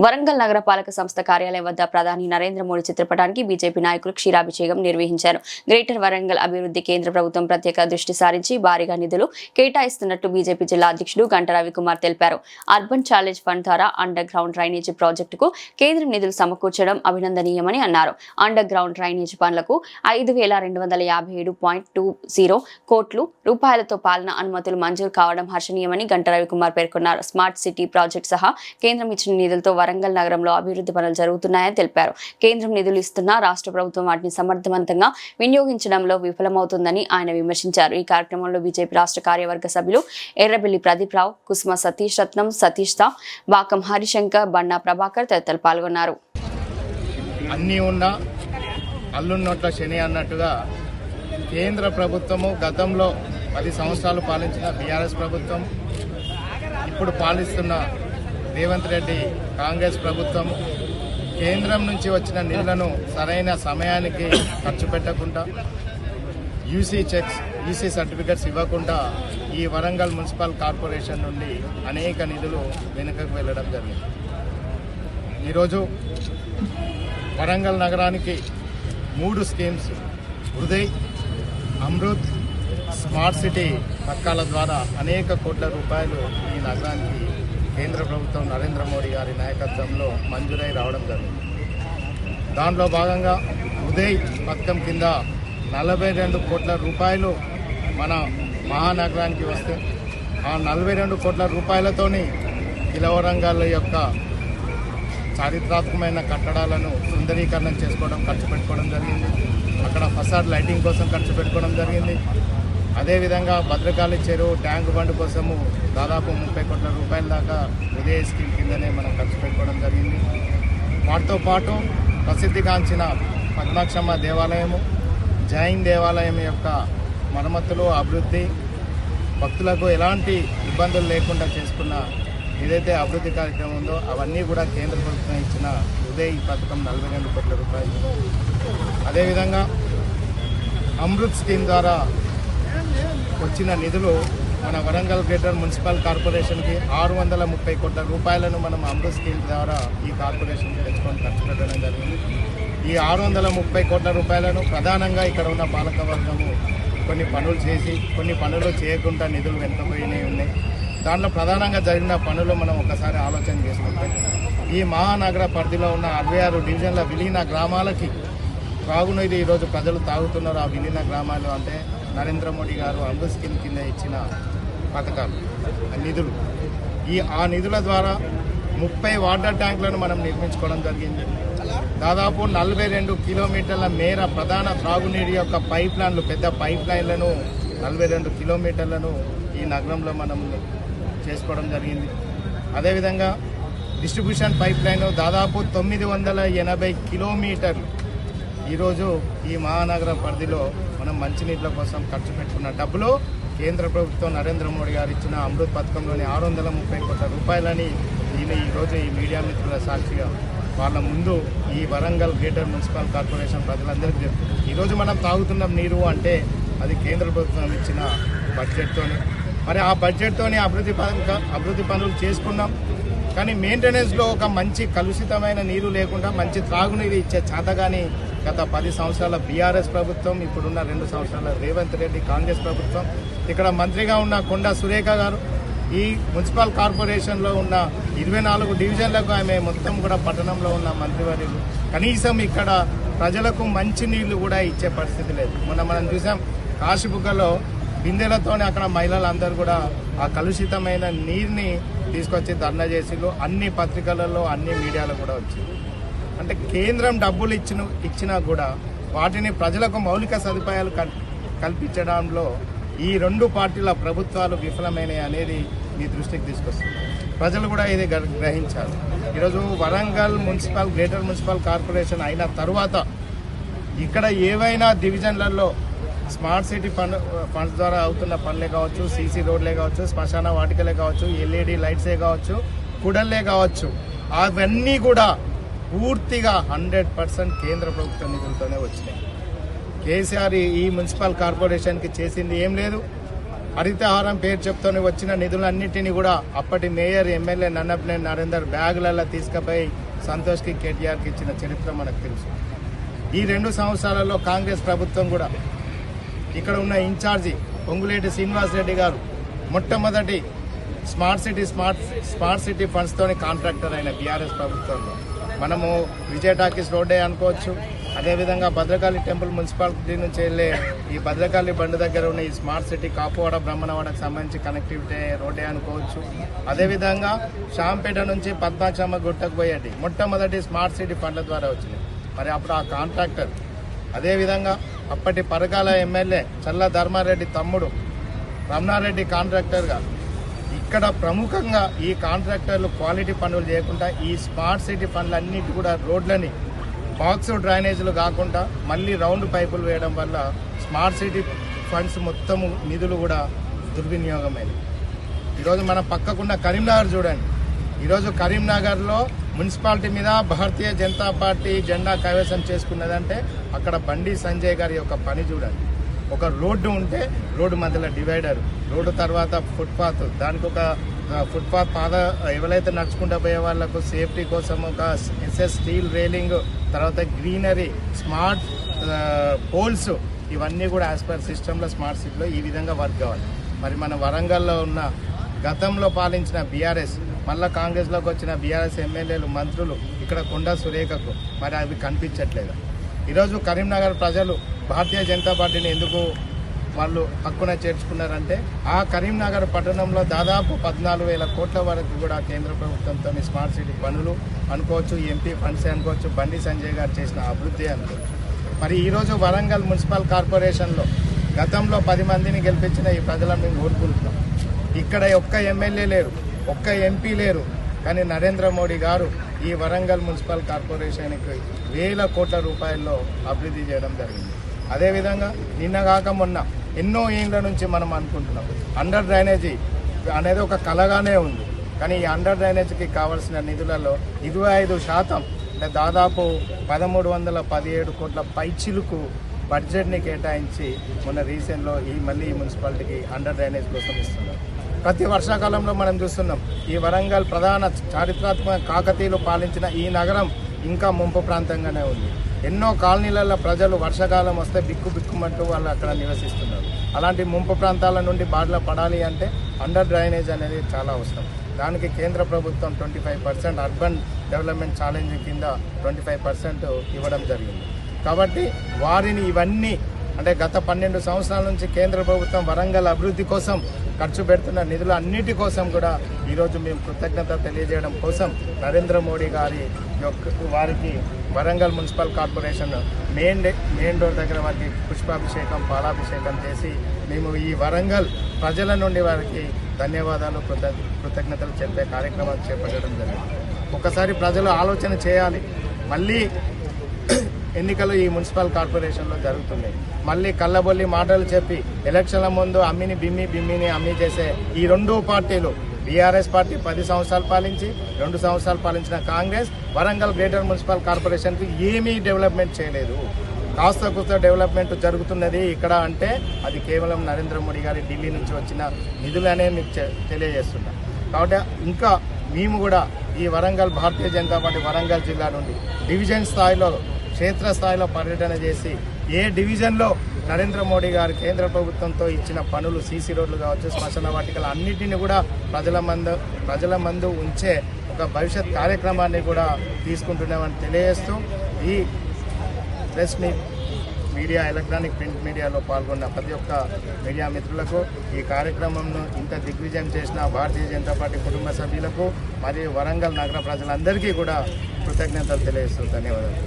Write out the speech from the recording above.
వరంగల్ నగరపాలక సంస్థ కార్యాలయం వద్ద ప్రధాని నరేంద్ర మోడీ చిత్రపటానికి బీజేపీ నాయకులు క్షీరాభిషేకం నిర్వహించారు. గ్రేటర్ వరంగల్ అభివృద్ధి కేంద్ర ప్రభుత్వం ప్రత్యేక దృష్టి సారించి భారీగా నిధులు కేటాయిస్తున్నట్టు బీజేపీ జిల్లా అధ్యక్షుడు గంట రవికుమార్ తెలిపారు. అర్బన్ ఛాలెంజ్ ఫండ్ ద్వారా అండర్ గ్రౌండ్ డ్రైనేజీ ప్రాజెక్టుకు కేంద్రం నిధులు సమకూర్చడం అభినందనీయమని అన్నారు. అండర్ గ్రౌండ్ డ్రైనేజీ పనులకు 5,257.20 కోట్ల రూపాయలతో పాలన అనుమతులు మంజూరు కావడం హర్షణీయమని గంట రవికుమార్ పేర్కొన్నారు. స్మార్ట్ సిటీ ప్రాజెక్టు సహా కేంద్రం ఇచ్చిన నిధులతో వరంగల్ నగరంలో అభివృద్ధి పనులు జరుగుతున్నాయని తెలిపారు. కేంద్రం నిధులు ఇస్తున్నా రాష్ట్ర ప్రభుత్వం వాటిని సమర్థవంతంగా వినియోగించడంలో విఫలమవుతుందని ఆయన విమర్శించారు. ఈ కార్యక్రమంలో బీజేపీ రాష్ట్ర కార్యవర్గ సభ్యులు ఎర్రబెల్లి ప్రదీప్ రావు, కుసుమ సతీష్ రత్నం, సతీష్ తా, బాకం హరిశంకర్, బండా ప్రభాకర్ తదితరులు పాల్గొన్నారు. అన్నీ ఉన్నా అల్లున్నట్ల శని అన్నట్టుగా కేంద్ర ప్రభుత్వము గతంలో 10 సంవత్సరాలు పాలించిన బీఆర్ఎస్ ప్రభుత్వం, ఇప్పుడు పాలిస్తున్న రేవంత్ రెడ్డి కాంగ్రెస్ ప్రభుత్వం కేంద్రం నుంచి వచ్చిన నిధులను సరైన సమయానికి ఖర్చు పెట్టకుండా, యూసీ చెక్స్, యూసీ సర్టిఫికెట్స్ ఇవ్వకుండా ఈ వరంగల్ మున్సిపల్ కార్పొరేషన్ నుండి అనేక నిధులు వెనుకకు వెళ్ళడం జరిగింది. ఈరోజు వరంగల్ నగరానికి 3 schemes, Hriday, Amrut, smart city పథకాల ద్వారా అనేక కోట్ల రూపాయలు ఈ నగరానికి కేంద్ర ప్రభుత్వం నరేంద్ర మోడీ గారి నాయకత్వంలో మంజూరై రావడం జరిగింది. దాంట్లో భాగంగా ఉదయ్ పథకం కింద 42 కోట్ల రూపాయలు మన మహానగరానికి వస్తే ఆ 42 కోట్ల రూపాయలతోని కిలవరంగల్ యొక్క చారిత్రాత్మకమైన కట్టడాలను సుందరీకరణం చేసుకోవడం, ఖర్చు పెట్టుకోవడం జరిగింది. అక్కడ ఫసాడ్ లైటింగ్ కోసం ఖర్చు పెట్టుకోవడం జరిగింది. అదేవిధంగా భద్రకాళి చెరువు ట్యాంక్ బండ్ కోసము దాదాపు 30 కోట్ల రూపాయల దాకా ఉదయ స్కీమ్ కిందనే మనం ఖర్చు పెట్టుకోవడం జరిగింది. వాటితో పాటు ప్రసిద్ధిగాంచిన పద్మాక్షమ్మ దేవాలయము, జైన్ దేవాలయం యొక్క మరమ్మతులు, అభివృద్ధి, భక్తులకు ఎలాంటి ఇబ్బందులు లేకుండా చేసుకున్న ఏదైతే అభివృద్ధి కార్యక్రమం ఉందో అవన్నీ కూడా కేంద్ర ప్రభుత్వం ఇచ్చిన ఉదయ్ పథకం 42 కోట్ల రూపాయలు. అదేవిధంగా అమృత్ స్కీమ్ ద్వారా వచ్చిన నిధులు మన వరంగల్ గ్రేటర్ మున్సిపల్ కార్పొరేషన్కి 630 కోట్ల రూపాయలను మనం అమృత్ స్కీమ్ ద్వారా ఈ కార్పొరేషన్కి తెచ్చుకొని ఖర్చు పెట్టడం జరిగింది. ఈ 630 కోట్ల రూపాయలను ప్రధానంగా ఇక్కడ ఉన్న పాలకవర్గము కొన్ని పనులు చేసి, కొన్ని పనులు చేయకుండా నిధులు వెనుకపోయినవి ఉన్నాయి. దాంట్లో ప్రధానంగా జరిగిన పనులు మనం ఒకసారి ఆలోచన చేసుకుంటే, ఈ మహానగర పరిధిలో ఉన్న 66 డివిజన్ల విలీన గ్రామాలకి త్రాగునీరు ఈరోజు ప్రజలు తాగుతున్నారు. ఆ విలీన గ్రామాలు అంటే నరేంద్ర మోడీ గారు అమృత్ స్కీమ్ కింద ఇచ్చిన పథకాలు, నిధులు. ఆ నిధుల ద్వారా 30 వాటర్ ట్యాంకులను మనం నిర్మించుకోవడం జరిగింది. దాదాపు 42 కిలోమీటర్ల మేర ప్రధాన త్రాగునీరు యొక్క పైప్ లైన్లు, పెద్ద పైప్ లైన్లను 42 కిలోమీటర్లను ఈ నగరంలో మనం చేసుకోవడం జరిగింది. అదేవిధంగా డిస్ట్రిబ్యూషన్ పైప్ లైన్ దాదాపు 980 కిలోమీటర్లు ఈరోజు ఈ మహానగర పరిధిలో మనం మంచినీళ్ళ కోసం ఖర్చు పెట్టుకున్న డబ్బులు కేంద్ర ప్రభుత్వం నరేంద్ర మోడీ గారు ఇచ్చిన అమృత్ పథకంలోని 630 కోట్ల రూపాయలని ఈరోజు ఈ మీడియా మిత్రుల సాక్షిగా వాళ్ళ ముందు ఈ వరంగల్ గ్రేటర్ మున్సిపల్ కార్పొరేషన్ ప్రజలందరికీ చెప్తుంది. ఈరోజు మనం తాగుతున్న నీరు అంటే అది కేంద్ర ప్రభుత్వం ఇచ్చిన బడ్జెట్తోనే. మరి ఆ బడ్జెట్తోనే అభివృద్ధి పనులు చేసుకున్నాం. కానీ మెయింటెనెన్స్లో ఒక మంచి కలుషితమైన నీరు లేకుండా మంచి త్రాగునీరు ఇచ్చే చేతగాని గత 10 సంవత్సరాల బీఆర్ఎస్ ప్రభుత్వం, ఇప్పుడున్న 2 సంవత్సరాల రేవంత్ రెడ్డి కాంగ్రెస్ ప్రభుత్వం, ఇక్కడ మంత్రిగా ఉన్న కొండా సురేఖ గారు ఈ మున్సిపల్ కార్పొరేషన్లో ఉన్న 24 డివిజన్లకు ఆమె మొత్తం కూడా పట్టణంలో ఉన్న మంత్రివర్యులు కనీసం ఇక్కడ ప్రజలకు మంచి నీళ్లు కూడా ఇచ్చే పరిస్థితి లేదు. మనం చూసాం కాశీబుగ్గలో బిందెలతోనే అక్కడ మహిళలందరూ కూడా ఆ కలుషితమైన నీరుని తీసుకొచ్చి ధర్నా చేసిళ్ళు. అన్ని పత్రికలలో, అన్ని మీడియాలో కూడా వచ్చింది. అంటే కేంద్రం డబ్బులు ఇచ్చినా కూడా వాటిని ప్రజలకు మౌలిక సదుపాయాలు కల్పించడంలో ఈ 2 పార్టీల ప్రభుత్వాలు విఫలమైనవి అనేది మీ దృష్టికి తీసుకొస్తుంది. ప్రజలు కూడా ఇది గ్రహించారు. ఈరోజు వరంగల్ గ్రేటర్ మున్సిపల్ కార్పొరేషన్ అయిన తర్వాత ఇక్కడ ఏవైనా డివిజన్లలో స్మార్ట్ సిటీ ఫండ్స్ ద్వారా అవుతున్న పనులే కావచ్చు, సీసీ రోడ్లే కావచ్చు, శ్మశాన వాటికలే కావచ్చు, ఎల్ఈడి లైట్సే కావచ్చు, కుడల్లే కావచ్చు, అవన్నీ కూడా పూర్తిగా 100% కేంద్ర ప్రభుత్వ నిధులతోనే వచ్చినాయి. కేసీఆర్ ఈ మున్సిపల్ కార్పొరేషన్కి చేసింది ఏం లేదు. హరితహారం పేరు చెప్తూనే వచ్చిన నిధులన్నింటినీ కూడా అప్పటి మేయర్ ఎమ్మెల్యే నన్నపనేని నరేందర్ బ్యాగులలో తీసుకుపోయి సంతోష్కి కేటీఆర్కి ఇచ్చిన చరిత్ర మనకు తెలుసు. ఈ 2 సంవత్సరాలలో కాంగ్రెస్ ప్రభుత్వం కూడా ఇక్కడ ఉన్న ఇన్ఛార్జి పొంగులేటి శ్రీనివాసరెడ్డి గారు మొట్టమొదటి స్మార్ట్ సిటీ ఫండ్స్తోని కాంట్రాక్టర్ అయిన బీఆర్ఎస్ ప్రభుత్వంలో మనము విజయ టాకీస్ రోడ్డే అనుకోవచ్చు. అదేవిధంగా భద్రకాళి టెంపుల్ మున్సిపాలిటీ నుంచి వెళ్ళే ఈ భద్రకాళి బండి దగ్గర ఉన్న ఈ స్మార్ట్ సిటీ కాపువాడ బ్రహ్మణవాడకు సంబంధించి కనెక్టివిటీ రోడ్డే అనుకోవచ్చు. అదేవిధంగా షాంపేట నుంచి పద్మాక్షమ్మ గుట్టకు పోయేటి మొట్టమొదటి స్మార్ట్ సిటీ ఫండ్ల ద్వారా వచ్చింది. మరి అప్పుడు ఆ కాంట్రాక్టర్ అదేవిధంగా అప్పటి పరకాల ఎమ్మెల్యే చల్ల ధర్మారెడ్డి తమ్ముడు రమణారెడ్డి కాంట్రాక్టర్గా ఇక్కడ ప్రముఖంగా ఈ కాంట్రాక్టర్లు క్వాలిటీ పనులు చేయకుండా ఈ స్మార్ట్ సిటీ పనులన్నిటి కూడా రోడ్లని బాక్స్ డ్రైనేజీలు కాకుండా మళ్ళీ రౌండ్ పైపులు వేయడం వల్ల స్మార్ట్ సిటీ ఫండ్స్ మొత్తము నిధులు కూడా దుర్వినియోగమైనవి. ఈరోజు మన పక్కకున్న కరీంనగర్ చూడండి. ఈరోజు కరీంనగర్లో మున్సిపాలిటీ మీద భారతీయ జనతా పార్టీ జెండా కైవసం చేసుకున్నదంటే అక్కడ బండి సంజయ్ గారి యొక్క పని చూడండి. ఒక రోడ్డు ఉంటే రోడ్డు మధ్యలో డివైడర్, రోడ్డు తర్వాత ఫుట్పాత్, దానికి ఒక ఫుట్పాత్ ఎవరైతే నడుచుకుంటూ పోయే వాళ్ళకు సేఫ్టీ కోసం ఒక ఎస్ఎస్ స్టీల్ రైలింగ్, తర్వాత గ్రీనరీ, స్మార్ట్ పోల్స్, ఇవన్నీ కూడా యాజ్ పర్ సిస్టంలో స్మార్ట్ సిటీలో ఈ విధంగా వర్క్ కావాలి. మరి మన వరంగల్లో ఉన్న గతంలో పాలించిన బీఆర్ఎస్ మళ్ళీ కాంగ్రెస్లోకి వచ్చిన బీఆర్ఎస్ ఎమ్మెల్యేలు మంత్రులు ఇక్కడ కొండా సురేఖకు మరి అవి కనిపించట్లేదు. ఈరోజు కరీంనగర్ ప్రజలు భారతీయ జనతా పార్టీని ఎందుకు వాళ్ళు హక్కున చేర్చుకున్నారంటే ఆ కరీంనగర్ పట్టణంలో దాదాపు 14,000 కోట్ల వరకు కూడా కేంద్ర ప్రభుత్వంతో స్మార్ట్ సిటీ పనులు అనుకోవచ్చు, ఎంపీ ఫండ్స్ అనుకోవచ్చు, బండి సంజయ్ గారు చేసిన అభివృద్ధి అనుకోవచ్చు. మరి ఈరోజు వరంగల్ మున్సిపల్ కార్పొరేషన్లో గతంలో 10 మందిని గెలిపించిన ఈ ప్రజలను మేము కోరుకుంటున్నాం. ఇక్కడ ఒక్క ఎమ్మెల్యే లేరు, ఒక్క ఎంపీ లేరు, కానీ నరేంద్ర మోడీ గారు ఈ వరంగల్ మున్సిపల్ కార్పొరేషన్కి 1,000 కోట్ల రూపాయల్లో అభివృద్ధి చేయడం జరిగింది. అదేవిధంగా నిన్నగాక మొన్న ఎన్నో ఏళ్ళ నుంచి మనం అనుకుంటున్నాం అండర్ డ్రైనేజీ అనేది ఒక కలగానే ఉంది. కానీ ఈ అండర్ డ్రైనేజీకి కావాల్సిన నిధులలో 25% అంటే దాదాపు 1,317 కోట్ల పైచిలుకు బడ్జెట్ని కేటాయించి మొన్న రీసెంట్లో మళ్ళీ ఈ మున్సిపాలిటీకి అండర్ డ్రైనేజ్ కోసం ఇస్తున్నారు. ప్రతి వర్షాకాలంలో మనం చూస్తున్నాం ఈ వరంగల్ ప్రధాన చారిత్రాత్మక కాకతీయులు పాలించిన ఈ నగరం ఇంకా ముంపు ప్రాంతంగానే ఉంది. ఎన్నో కాలనీలలో ప్రజలు వర్షాకాలం వస్తే బిక్కుమంటూ వాళ్ళు అక్కడ నివసిస్తున్నారు. అలాంటి ముంపు ప్రాంతాల నుండి బాధలు పడాలి అంటే అండర్ డ్రైనేజ్ అనేది చాలా అవసరం. దానికి కేంద్ర ప్రభుత్వం 25% అర్బన్ డెవలప్మెంట్ ఛాలెంజ్ కింద 25% ఇవ్వడం జరిగింది. కాబట్టి వారిని ఇవన్నీ అంటే గత 12 సంవత్సరాల నుంచి కేంద్ర ప్రభుత్వం వరంగల్ అభివృద్ధి కోసం ఖర్చు పెడుతున్న నిధులు అన్నిటి కోసం కూడా ఈరోజు మేము కృతజ్ఞత తెలియజేయడం కోసం నరేంద్ర మోడీ గారి వారికి Warangal municipal corporation main door దగ్గర వారికి పుష్పాభిషేకం, పాలాభిషేకం చేసి మేము ఈ వరంగల్ ప్రజల నుండి వారికి ధన్యవాదాలు, కృతజ్ఞతలు చెప్పే కార్యక్రమాలు చేపట్టడం జరిగింది. ఒకసారి ప్రజలు ఆలోచన చేయాలి. మళ్ళీ ఎన్నికలు ఈ మున్సిపల్ కార్పొరేషన్లో జరుగుతున్నాయి. మళ్ళీ కళ్ళబొల్లి మాటలు చెప్పి ఎలక్షన్ల ముందు బిమ్మిని అమ్మి చేసే ఈ 2 పార్టీలు, బీఆర్ఎస్ పార్టీ 10 సంవత్సరాలు పాలించి 2 సంవత్సరాలు పాలించిన కాంగ్రెస్ వరంగల్ గ్రేటర్ మున్సిపల్ కార్పొరేషన్కి ఏమీ డెవలప్మెంట్ చేయలేదు. కాస్త డెవలప్మెంట్ జరుగుతున్నది ఇక్కడ అంటే అది కేవలం నరేంద్ర మోడీ గారి ఢిల్లీ నుంచి వచ్చిన నిధులనే మీకు తెలియజేస్తున్నా. కాబట్టి ఇంకా మేము కూడా ఈ వరంగల్ భారతీయ జనతా పార్టీ వరంగల్ జిల్లా నుండి డివిజన్ స్థాయిలో క్షేత్రస్థాయిలో పర్యటన చేసి ఏ డివిజన్లో నరేంద్ర మోడీ గారు కేంద్ర ప్రభుత్వంతో ఇచ్చిన పనులు, సీసీ రోడ్లు కావచ్చు, శ్మశాన వాటికలు అన్నిటిని కూడా ప్రజల ముందు ఉంచే ఒక భవిష్యత్ కార్యక్రమాన్ని కూడా తీసుకుంటున్నామని తెలియజేస్తూ ఈ ప్రెస్ మీడియా, ఎలక్ట్రానిక్ ప్రింట్ మీడియాలో పాల్గొన్న ప్రతి ఒక్క మీడియా మిత్రులకు, ఈ కార్యక్రమంను ఇంత దిగ్విజయం చేసిన భారతీయ జనతా పార్టీ కుటుంబ సభ్యులకు మరియు వరంగల్ నగర ప్రజలందరికీ కూడా కృతజ్ఞతలు తెలియజేస్తూ ధన్యవాదాలు.